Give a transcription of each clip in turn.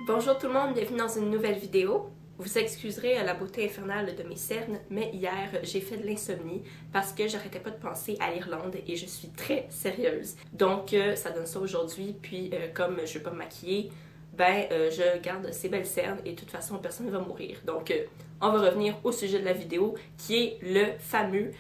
Bonjour tout le monde, bienvenue dans une nouvelle vidéo. Vous excuserez la beauté infernale de mes cernes, mais hier j'ai fait de l'insomnie parce que j'arrêtais pas de penser à l'Irlande et je suis très sérieuse. Donc ça donne ça aujourd'hui, puis comme je vais pas me maquiller, je garde ces belles cernes et de toute façon personne ne va mourir. Donc on va revenir au sujet de la vidéo qui est le fameux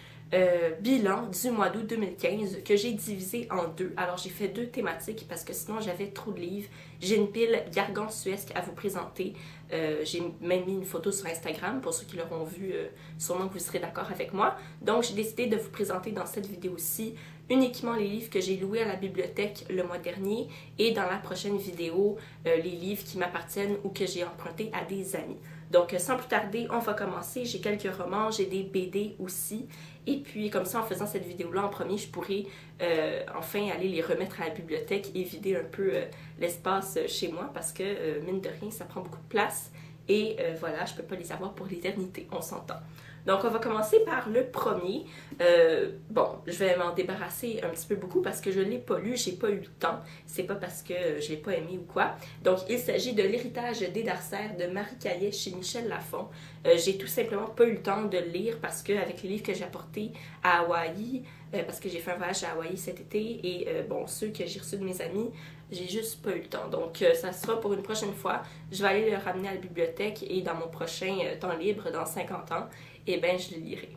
bilan du mois d'août 2015 que j'ai divisé en deux. Alors j'ai fait deux thématiques parce que sinon j'avais trop de livres. J'ai une pile gargantuesque à vous présenter. J'ai même mis une photo sur Instagram pour ceux qui l'auront vu, sûrement que vous serez d'accord avec moi. Donc j'ai décidé de vous présenter dans cette vidéo-ci uniquement les livres que j'ai loués à la bibliothèque le mois dernier et dans la prochaine vidéo, les livres qui m'appartiennent ou que j'ai empruntés à des amis. Donc sans plus tarder, on va commencer. J'ai quelques romans, j'ai des BD aussi. Et puis comme ça, en faisant cette vidéo-là en premier, je pourrais enfin aller les remettre à la bibliothèque et vider un peu l'espace chez moi parce que mine de rien, ça prend beaucoup de place. Et voilà, je peux pas les avoir pour l'éternité, on s'entend. Donc, on va commencer par le premier. Bon, je vais m'en débarrasser un petit peu beaucoup parce que je ne l'ai pas lu, j'ai pas eu le temps. C'est pas parce que je l'ai pas aimé ou quoi. Donc, il s'agit de L'héritage des Darcers de Marie Caillet chez Michel Lafon. J'ai tout simplement pas eu le temps de le lire parce que avec les livres que j'ai apportés à Hawaï, parce que j'ai fait un voyage à Hawaï cet été et bon, ceux que j'ai reçus de mes amis, j'ai juste pas eu le temps. Donc, ça sera pour une prochaine fois. Je vais aller le ramener à la bibliothèque et dans mon prochain temps libre, dans 50 ans, eh bien, je le lirai.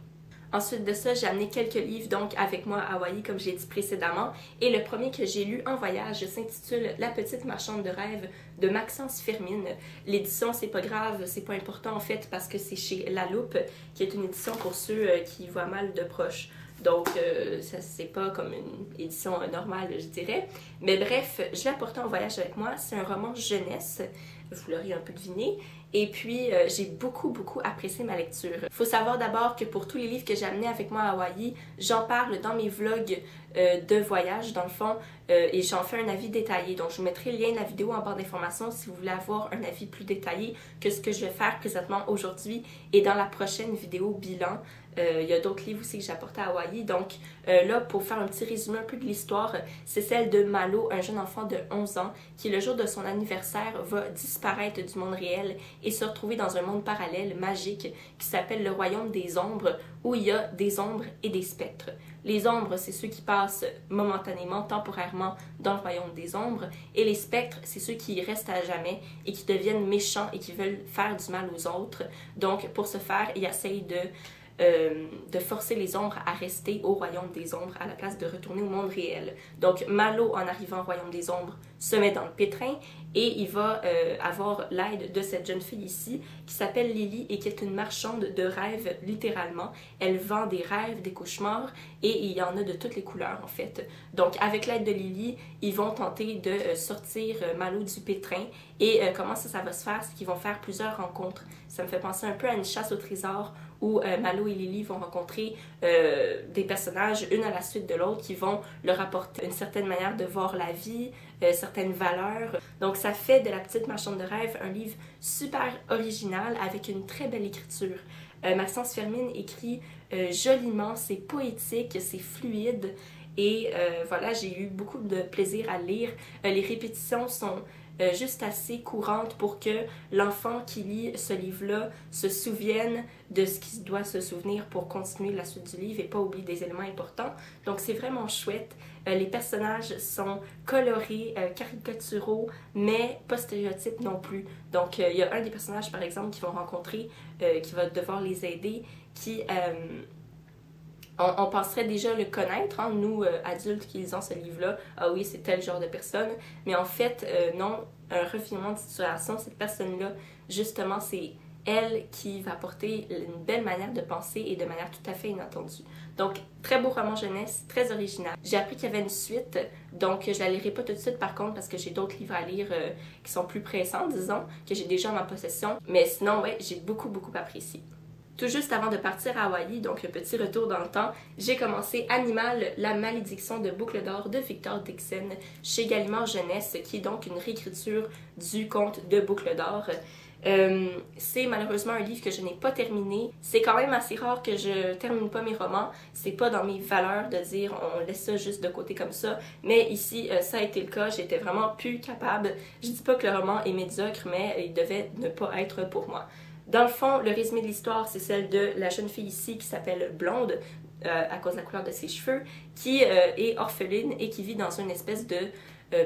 Ensuite de ça, j'ai amené quelques livres donc avec moi à Hawaï, comme j'ai dit précédemment. Et le premier que j'ai lu en voyage s'intitule La petite marchande de rêve de Maxence Firmin. L'édition, c'est pas grave, c'est pas important en fait parce que c'est chez La Loupe, qui est une édition pour ceux qui voient mal de proche. Donc, ça c'est pas comme une édition normale, je dirais. Mais bref, je l'ai apporté en voyage avec moi. C'est un roman jeunesse, vous l'aurez un peu deviné. Et puis, j'ai beaucoup apprécié ma lecture. Il faut savoir d'abord que pour tous les livres que j'ai amenés avec moi à Hawaï, j'en parle dans mes vlogs de voyage, dans le fond, et j'en fais un avis détaillé. Donc, je vous mettrai le lien de la vidéo en barre d'informations si vous voulez avoir un avis plus détaillé que ce que je vais faire présentement aujourd'hui et dans la prochaine vidéo bilan. Il y a d'autres livres aussi que j'ai apportés à Hawaï. Donc là, pour faire un petit résumé un peu de l'histoire, c'est celle de Malo, un jeune enfant de 11 ans qui, le jour de son anniversaire, va disparaître du monde réel et se retrouver dans un monde parallèle magique qui s'appelle le Royaume des Ombres, où il y a des ombres et des spectres. Les ombres, c'est ceux qui passent momentanément, temporairement dans le Royaume des Ombres, et les spectres, c'est ceux qui y restent à jamais et qui deviennent méchants et qui veulent faire du mal aux autres. Donc, pour ce faire, il essaye de forcer les ombres à rester au Royaume des Ombres à la place de retourner au monde réel. Donc Malo, en arrivant au Royaume des Ombres, se met dans le pétrin et il va avoir l'aide de cette jeune fille ici qui s'appelle Lily et qui est une marchande de rêves littéralement. Elle vend des rêves, des cauchemars et il y en a de toutes les couleurs en fait. Donc avec l'aide de Lily, ils vont tenter de sortir Malo du pétrin et comment ça va se faire, c'est qu'ils vont faire plusieurs rencontres. Ça me fait penser un peu à une chasse au trésor où Malo et Lily vont rencontrer des personnages, une à la suite de l'autre, qui vont leur apporter une certaine manière de voir la vie, certaines valeurs. Donc ça fait de La petite marchande de rêve un livre super original avec une très belle écriture. Maxence Firmin écrit joliment, c'est poétique, c'est fluide et voilà, j'ai eu beaucoup de plaisir à lire. Les répétitions sont juste assez courantes pour que l'enfant qui lit ce livre-là se souvienne de ce qu'il doit se souvenir pour continuer la suite du livre et pas oublier des éléments importants. Donc c'est vraiment chouette. Les personnages sont colorés, caricaturaux, mais pas stéréotypes non plus. Donc il y a un des personnages par exemple qu'ils vont rencontrer, qui va devoir les aider, qui... On penserait déjà le connaître, hein, nous, adultes qui lisons ce livre-là. Ah oui, c'est tel genre de personne. Mais en fait, non, un revirement de situation, cette personne-là, justement, c'est elle qui va apporter une belle manière de penser et de manière tout à fait inattendue. Donc, très beau roman jeunesse, très original. J'ai appris qu'il y avait une suite, donc je la lirai pas tout de suite par contre parce que j'ai d'autres livres à lire qui sont plus pressants, disons, que j'ai déjà en ma possession. Mais sinon, ouais, j'ai beaucoup apprécié. Tout juste avant de partir à Hawaï, donc un petit retour dans le temps, j'ai commencé Animal, la malédiction de Boucle d'Or de Victor Dickson chez Gallimard Jeunesse, qui est donc une réécriture du conte de Boucle d'Or. C'est malheureusement un livre que je n'ai pas terminé. C'est quand même assez rare que je termine pas mes romans. C'est pas dans mes valeurs de dire on laisse ça juste de côté comme ça. Mais ici, ça a été le cas. J'étais vraiment plus capable. Je dis pas que le roman est médiocre, mais il devait ne pas être pour moi. Dans le fond, le résumé de l'histoire, c'est celle de la jeune fille ici qui s'appelle Blonde, à cause de la couleur de ses cheveux, qui est orpheline et qui vit dans une espèce de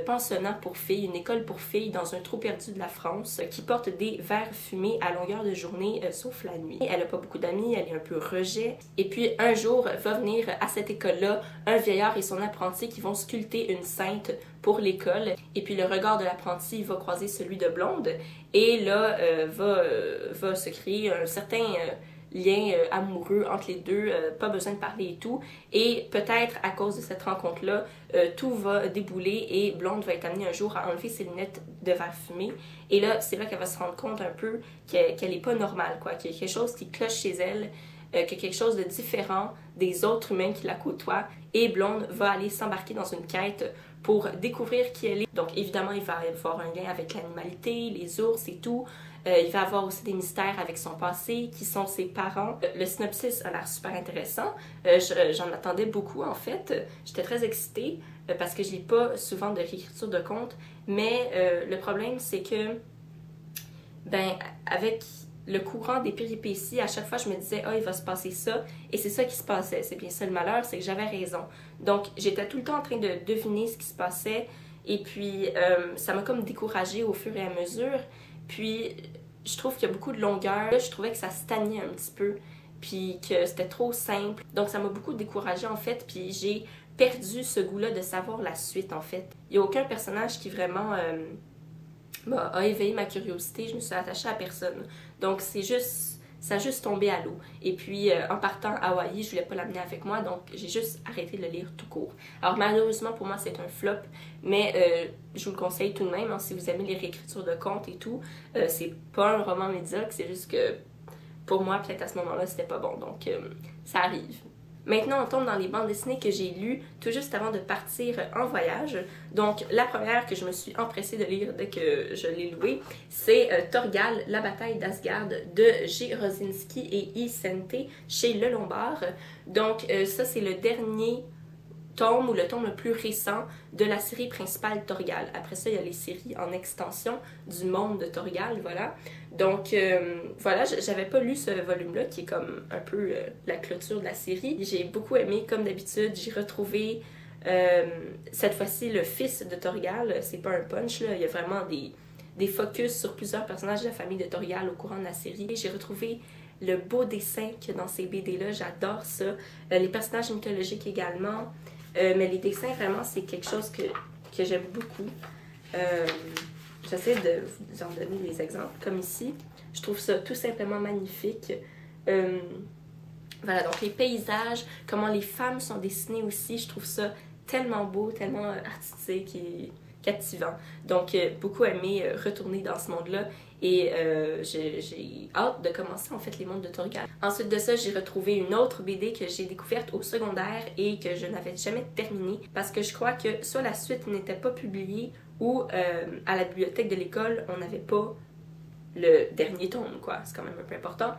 pensionnat pour filles, une école pour filles dans un trou perdu de la France, qui porte des verres fumés à longueur de journée, sauf la nuit. Elle n'a pas beaucoup d'amis, elle est un peu rejet. Et puis un jour, va venir à cette école-là un vieillard et son apprenti qui vont sculpter une sainte pour l'école. Et puis le regard de l'apprenti va croiser celui de Blonde. Et là, va se créer un certain lien amoureux entre les deux, pas besoin de parler et tout. Et peut-être à cause de cette rencontre-là, tout va débouler et Blonde va être amenée un jour à enlever ses lunettes de verre fumé. Et là, c'est là qu'elle va se rendre compte un peu qu'elle est pas normale, quoi, qu'il y a quelque chose qui cloche chez elle, qu'il y a quelque chose de différent des autres humains qui la côtoient. Et Blonde va aller s'embarquer dans une quête pour découvrir qui elle est. Donc évidemment, il va y avoir un lien avec l'animalité, les ours et tout. Il va avoir aussi des mystères avec son passé, qui sont ses parents. Le synopsis a l'air super intéressant. J'en attendais beaucoup en fait. J'étais très excitée parce que je lis pas souvent de réécriture de contes. Mais le problème, c'est que, ben, avec le courant des péripéties, à chaque fois je me disais « Ah, il va se passer ça », et c'est ça qui se passait. C'est bien ça le malheur, c'est que j'avais raison. Donc j'étais tout le temps en train de deviner ce qui se passait, et puis ça m'a comme découragée au fur et à mesure. Puis je trouve qu'il y a beaucoup de longueur. Là, je trouvais que ça stagnait un petit peu, puis que c'était trop simple. Donc ça m'a beaucoup découragée en fait, puis j'ai perdu ce goût-là de savoir la suite en fait. Il n'y a aucun personnage qui vraiment a éveillé ma curiosité. Je me suis attachée à personne. Donc c'est juste... Ça a juste tombé à l'eau. Et puis, en partant à Hawaï, je voulais pas l'amener avec moi, donc j'ai juste arrêté de le lire tout court. Alors, malheureusement, pour moi, c'est un flop, mais je vous le conseille tout de même, hein, si vous aimez les réécritures de contes et tout. C'est pas un roman médiocre, c'est juste que, pour moi, peut-être à ce moment-là, c'était pas bon, donc ça arrive. Maintenant, on tombe dans les bandes dessinées que j'ai lues tout juste avant de partir en voyage. Donc, la première que je me suis empressée de lire dès que je l'ai louée, c'est Thorgal, la bataille d'Asgard de G. Rosinski et I. Sente chez Le Lombard. Donc, ça, c'est le dernier tome ou le tome le plus récent de la série principale Thorgal. Après ça, il y a les séries en extension du monde de Thorgal, voilà. Donc, voilà, j'avais pas lu ce volume-là, qui est comme un peu la clôture de la série. J'ai beaucoup aimé, comme d'habitude, j'ai retrouvé cette fois-ci le fils de Thorgal. C'est pas un punch, là, il y a vraiment des focus sur plusieurs personnages de la famille de Thorgal au courant de la série. J'ai retrouvé le beau dessin qu'il y a dans ces BD-là, j'adore ça. Les personnages mythologiques également. Mais les dessins, vraiment, c'est quelque chose que j'aime beaucoup. J'essaie de vous en donner des exemples, comme ici. Je trouve ça tout simplement magnifique. Voilà, donc les paysages, comment les femmes sont dessinées aussi, je trouve ça tellement beau, tellement artistique et captivant. Donc, beaucoup aimé retourner dans ce monde-là et j'ai hâte de commencer en fait les mondes de Thorgal. Ensuite de ça, j'ai retrouvé une autre BD que j'ai découverte au secondaire et que je n'avais jamais terminée parce que je crois que soit la suite n'était pas publiée ou à la bibliothèque de l'école, on n'avait pas le dernier tome, quoi. C'est quand même un peu important.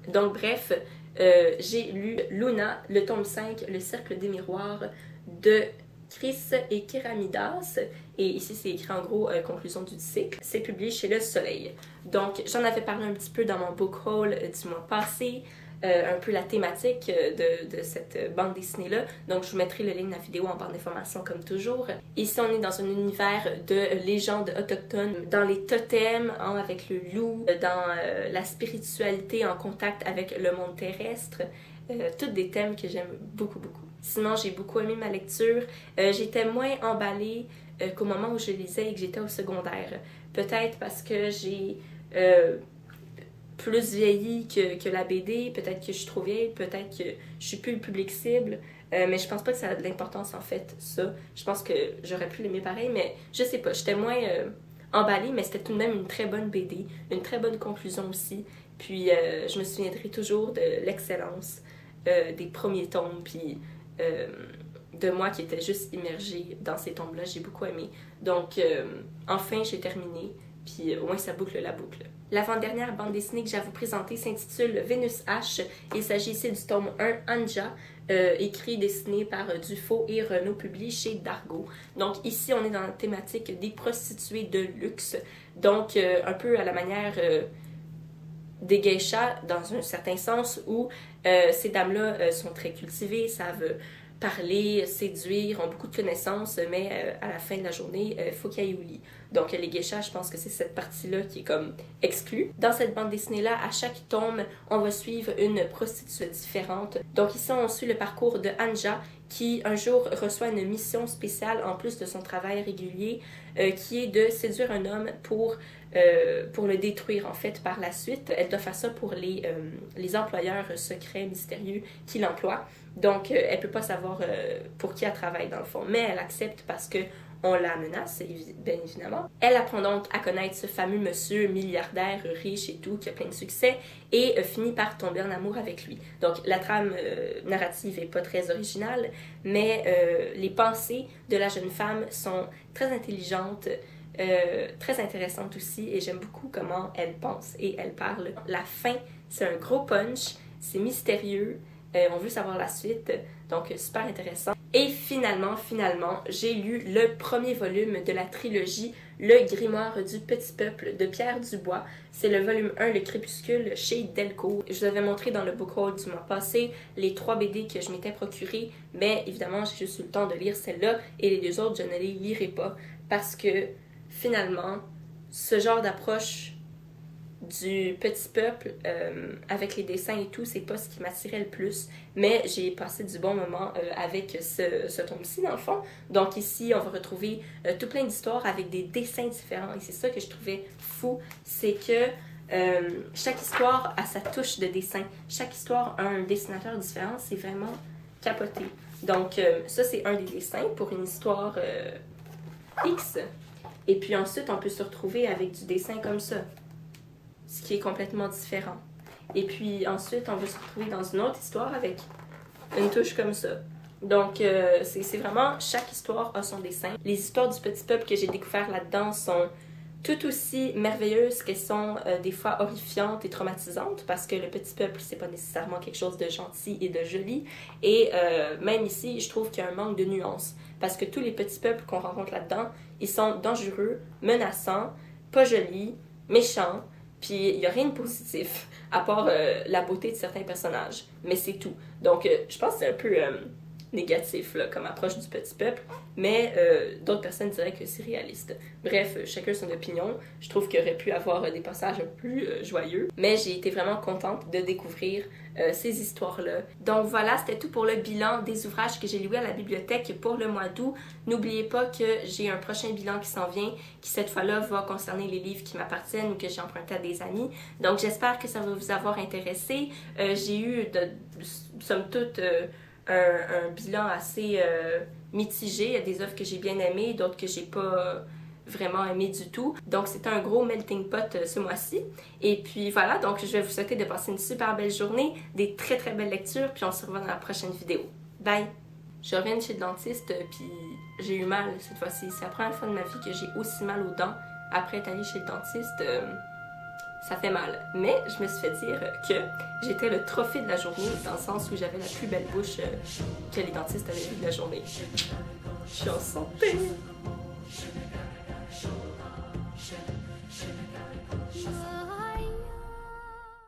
Donc, bref, j'ai lu Luna, le tome 5, Le cercle des miroirs de Chris et Keramidas, et ici c'est écrit en gros conclusion du cycle. C'est publié chez Le Soleil. Donc j'en avais parlé un petit peu dans mon book haul du mois passé, un peu la thématique de cette bande dessinée-là. Donc je vous mettrai le lien de la vidéo en barre d'informations comme toujours. Ici on est dans un univers de légendes autochtones, dans les totems, hein, avec le loup, dans la spiritualité en contact avec le monde terrestre. Tous des thèmes que j'aime beaucoup, beaucoup. Sinon, j'ai beaucoup aimé ma lecture. J'étais moins emballée qu'au moment où je lisais et que j'étais au secondaire. Peut-être parce que j'ai plus vieilli que la BD, peut-être que je suis trop vieille, peut-être que je suis plus le public cible. Mais je pense pas que ça a de l'importance en fait, ça. Je pense que j'aurais pu l'aimer pareil, mais je sais pas. J'étais moins emballée, mais c'était tout de même une très bonne BD, une très bonne conclusion aussi. Puis je me souviendrai toujours de l'excellence des premiers tomes, puis de moi qui était juste immergée dans ces tomes-là. J'ai beaucoup aimé. Donc, enfin, j'ai terminé, puis au moins ça boucle la boucle. L'avant-dernière bande dessinée que j'ai à vous présenter s'intitule Vénus H. Il s'agit ici du tome 1 Anja, écrit et dessiné par Dufaux et Renaud, publié chez Dargaud. Donc ici, on est dans la thématique des prostituées de luxe, donc un peu à la manière des geishas, dans un certain sens, où ces dames-là sont très cultivées, savent parler, séduire, ont beaucoup de connaissances, mais à la fin de la journée, il faut qu'ils aillent au lit. Donc les geishas, je pense que c'est cette partie-là qui est comme exclue. Dans cette bande dessinée-là, à chaque tome, on va suivre une prostituée différente. Donc ici, on suit le parcours de Anja, qui un jour reçoit une mission spéciale en plus de son travail régulier, qui est de séduire un homme pour le détruire en fait par la suite. Elle doit faire ça pour les employeurs secrets, mystérieux qui l'emploient. Donc elle peut pas savoir pour qui elle travaille dans le fond, mais elle accepte parce que on la menace, bien évidemment. Elle apprend donc à connaître ce fameux monsieur milliardaire, riche et tout, qui a plein de succès, et finit par tomber en amour avec lui. Donc la trame narrative est pas très originale, mais les pensées de la jeune femme sont très intelligentes, très intéressantes aussi, et j'aime beaucoup comment elle pense et elle parle. La fin, c'est un gros punch, c'est mystérieux, on veut savoir la suite, donc super intéressant. Et finalement, j'ai lu le premier volume de la trilogie Le Grimoire du Petit Peuple de Pierre Dubois. C'est le volume 1, Le Crépuscule, chez Delcourt. Je vous avais montré dans le book haul du mois passé les 3 BD que je m'étais procurées, mais évidemment, j'ai juste eu le temps de lire celle-là, et les 2 autres, je ne les lirai pas, parce que finalement, ce genre d'approche du petit peuple avec les dessins et tout, c'est pas ce qui m'attirait le plus, mais j'ai passé du bon moment avec ce tome-ci dans le fond. Donc ici, on va retrouver tout plein d'histoires avec des dessins différents, et c'est ça que je trouvais fou, c'est que chaque histoire a sa touche de dessin, chaque histoire a un dessinateur différent, c'est vraiment capoté. Donc ça, c'est un des dessins pour une histoire X, et puis ensuite, on peut se retrouver avec du dessin comme ça, ce qui est complètement différent. Et puis ensuite, on va se retrouver dans une autre histoire avec une touche comme ça. Donc, c'est vraiment, chaque histoire a son dessin. Les histoires du petit peuple que j'ai découvert là-dedans sont tout aussi merveilleuses qu'elles sont des fois horrifiantes et traumatisantes, parce que le petit peuple, c'est pas nécessairement quelque chose de gentil et de joli. Et même ici, je trouve qu'il y a un manque de nuances, parce que tous les petits peuples qu'on rencontre là-dedans, ils sont dangereux, menaçants, pas jolis, méchants. Puis il n'y a rien de positif, à part la beauté de certains personnages. Mais c'est tout. Donc je pense que c'est un peu négatif là, comme approche du petit peuple, mais d'autres personnes diraient que c'est réaliste. Bref, chacun son opinion. Je trouve qu'il aurait pu avoir des passages un peu plus joyeux, mais j'ai été vraiment contente de découvrir ces histoires-là. Donc voilà, c'était tout pour le bilan des ouvrages que j'ai loués à la bibliothèque pour le mois d'août. N'oubliez pas que j'ai un prochain bilan qui s'en vient, qui cette fois-là va concerner les livres qui m'appartiennent ou que j'ai emprunté à des amis. Donc j'espère que ça va vous avoir intéressé. J'ai eu, somme toute, un bilan assez mitigé. Il y a des œuvres que j'ai bien aimées, d'autres que j'ai pas vraiment aimé du tout. Donc c'était un gros melting pot ce mois-ci. Et puis voilà, donc je vais vous souhaiter de passer une super belle journée, des très très belles lectures, puis on se revoit dans la prochaine vidéo. Bye! Je reviens de chez le dentiste, puis j'ai eu mal cette fois-ci. C'est la première fois de ma vie que j'ai aussi mal aux dents après être allée chez le dentiste. Ça fait mal. Mais je me suis fait dire que j'étais le trophée de la journée, dans le sens où j'avais la plus belle bouche que les dentistes avaient vue de la journée. Je suis en santé!